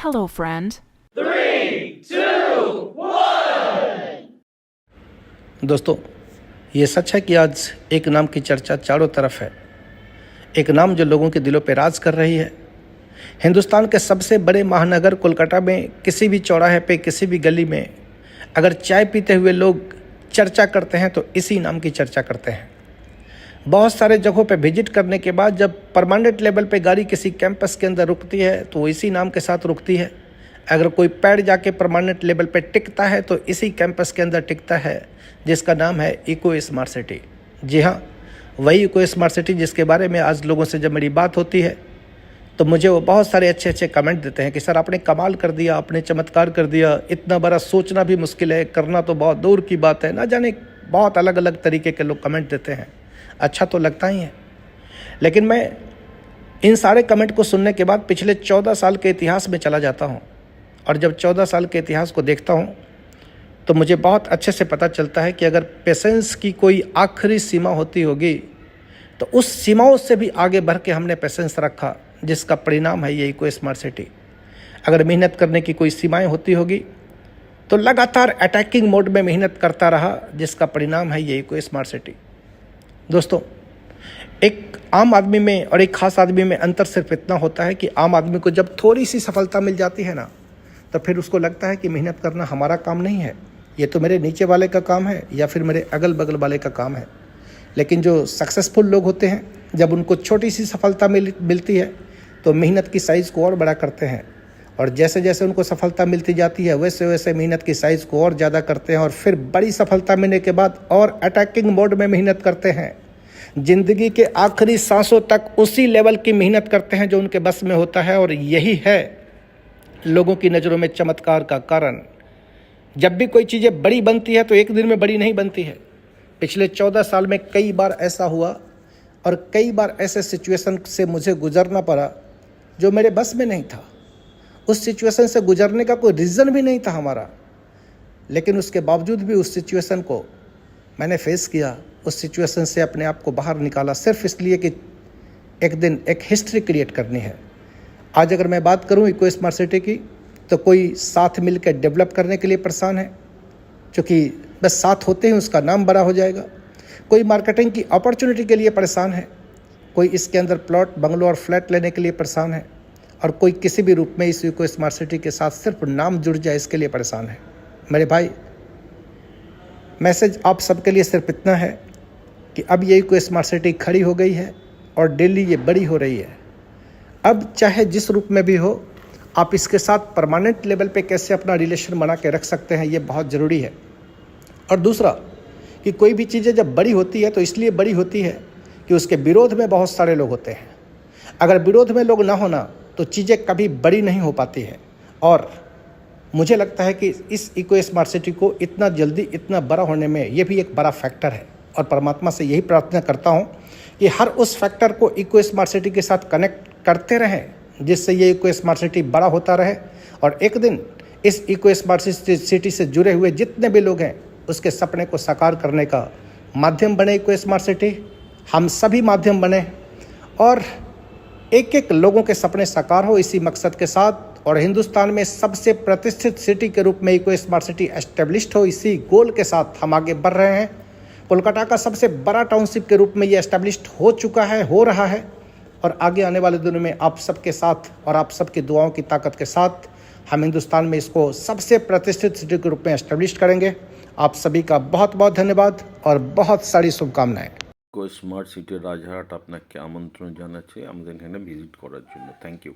Hello, friend. 3, 2, 1। दोस्तों, ये सच है कि आज एक नाम की चर्चा चारों तरफ है। एक नाम जो लोगों के दिलों पर राज कर रही है। हिंदुस्तान के सबसे बड़े महानगर कोलकाता में किसी भी चौराहे पे, किसी भी गली में अगर चाय पीते हुए लोग चर्चा करते हैं तो इसी नाम की चर्चा करते हैं। बहुत सारे जगहों पे विजिट करने के बाद जब परमानेंट लेवल पे गाड़ी किसी कैंपस के अंदर रुकती है तो वो इसी नाम के साथ रुकती है। अगर कोई पैर जाके परमानेंट लेवल पे टिकता है तो इसी कैंपस के अंदर टिकता है, जिसका नाम है इको स्मार्ट सिटी। जी हाँ, वही इको स्मार्ट सिटी जिसके बारे में आज लोगों से जब मेरी बात होती है तो मुझे वो बहुत सारे अच्छे अच्छे कमेंट देते हैं कि सर आपने कमाल कर दिया, आपने चमत्कार कर दिया, इतना बड़ा सोचना भी मुश्किल है, करना तो बहुत दूर की बात है। ना जाने बहुत अलग अलग तरीके के लोग कमेंट देते हैं। अच्छा तो लगता ही है, लेकिन मैं इन सारे कमेंट को सुनने के बाद पिछले 14 साल के इतिहास में चला जाता हूँ और जब 14 साल के इतिहास को देखता हूँ तो मुझे बहुत अच्छे से पता चलता है कि अगर पेशेंस की कोई आखिरी सीमा होती होगी तो उस सीमाओं से भी आगे बढ़ के हमने पेशेंस रखा, जिसका परिणाम है ये इको स्मार्ट सिटी। अगर मेहनत करने की कोई सीमाएं होती होगी तो लगातार अटैकिंग मोड में मेहनत करता रहा, जिसका परिणाम है ये इको स्मार्ट सिटी। दोस्तों, एक आम आदमी में और एक खास आदमी में अंतर सिर्फ इतना होता है कि आम आदमी को जब थोड़ी सी सफलता मिल जाती है ना तो फिर उसको लगता है कि मेहनत करना हमारा काम नहीं है, ये तो मेरे नीचे वाले का काम है या फिर मेरे अगल बगल वाले का काम है। लेकिन जो सक्सेसफुल लोग होते हैं, जब उनको छोटी सी सफलता मिलती है तो मेहनत की साइज़ को और बड़ा करते हैं और जैसे जैसे उनको सफलता मिलती जाती है वैसे वैसे मेहनत की साइज़ को और ज़्यादा करते हैं और फिर बड़ी सफलता मिलने के बाद और अटैकिंग मोड में मेहनत करते हैं। ज़िंदगी के आखिरी सांसों तक उसी लेवल की मेहनत करते हैं जो उनके बस में होता है और यही है लोगों की नज़रों में चमत्कार का कारण। जब भी कोई चीज़ें बड़ी बनती है तो एक दिन में बड़ी नहीं बनती है। पिछले 14 साल में कई बार ऐसा हुआ और कई बार ऐसे सिचुएशन से मुझे गुजरना पड़ा जो मेरे बस में नहीं था। उस सिचुएशन से गुजरने का कोई रीज़न भी नहीं था हमारा, लेकिन उसके बावजूद भी उस सिचुएशन को मैंने फेस किया। उस सिचुएशन से अपने आप को बाहर निकाला सिर्फ इसलिए कि एक दिन एक हिस्ट्री क्रिएट करनी है। आज अगर मैं बात करूं इको स्मार्ट सिटी की तो कोई साथ मिलकर डेवलप करने के लिए परेशान है, क्योंकि बस साथ होते ही उसका नाम बड़ा हो जाएगा। कोई मार्केटिंग की अपॉर्चुनिटी के लिए परेशान है, कोई इसके अंदर प्लॉट, बंगलो और फ्लैट लेने के लिए परेशान है और कोई किसी भी रूप में इस इको स्मार्ट सिटी के साथ सिर्फ नाम जुड़ जाए इसके लिए परेशान है। मेरे भाई, मैसेज आप सबके लिए सिर्फ इतना है कि अब ये इको स्मार्ट सिटी खड़ी हो गई है और डेली ये बड़ी हो रही है। अब चाहे जिस रूप में भी हो, आप इसके साथ परमानेंट लेवल पे कैसे अपना रिलेशन बना के रख सकते हैं, ये बहुत ज़रूरी है। और दूसरा कि कोई भी चीज़ें जब बड़ी होती है तो इसलिए बड़ी होती है कि उसके विरोध में बहुत सारे लोग होते हैं। अगर विरोध में लोग ना होना तो चीज़ें कभी बड़ी नहीं हो पाती है। और मुझे लगता है कि इस इको स्मार्ट सिटी को इतना जल्दी इतना बड़ा होने में ये भी एक बड़ा फैक्टर है और परमात्मा से यही प्रार्थना करता हूँ कि हर उस फैक्टर को इको स्मार्ट सिटी के साथ कनेक्ट करते रहें, जिससे ये इको स्मार्ट सिटी बड़ा होता रहे और एक दिन इस इको स्मार्ट सिटी से जुड़े हुए जितने भी लोग हैं उसके सपने को साकार करने का माध्यम बने इको स्मार्ट सिटी। हम सभी माध्यम बने और एक एक लोगों के सपने साकार हो इसी मकसद के साथ, और हिंदुस्तान में सबसे प्रतिष्ठित सिटी के रूप में इको स्मार्ट सिटी एस्टेब्लिश्ड हो, इसी गोल के साथ हम आगे बढ़ रहे हैं। कोलकाता का सबसे बड़ा टाउनशिप के रूप में ये एस्टेब्लिश्ड हो चुका है, हो रहा है और आगे आने वाले दिनों में आप सबके साथ और आप सबकी दुआओं की ताकत के साथ हम हिंदुस्तान में इसको सबसे प्रतिष्ठित सिटी के रूप में एस्टेब्लिश करेंगे। आप सभी का बहुत बहुत धन्यवाद और बहुत सारी शुभकामनाएं। ইকো স্মার্ট সিটির রাজারহাট আপনাকে আমন্ত্রণ জানাচ্ছি আমাদের এখানে ভিজিট করার জন্য। Thank you.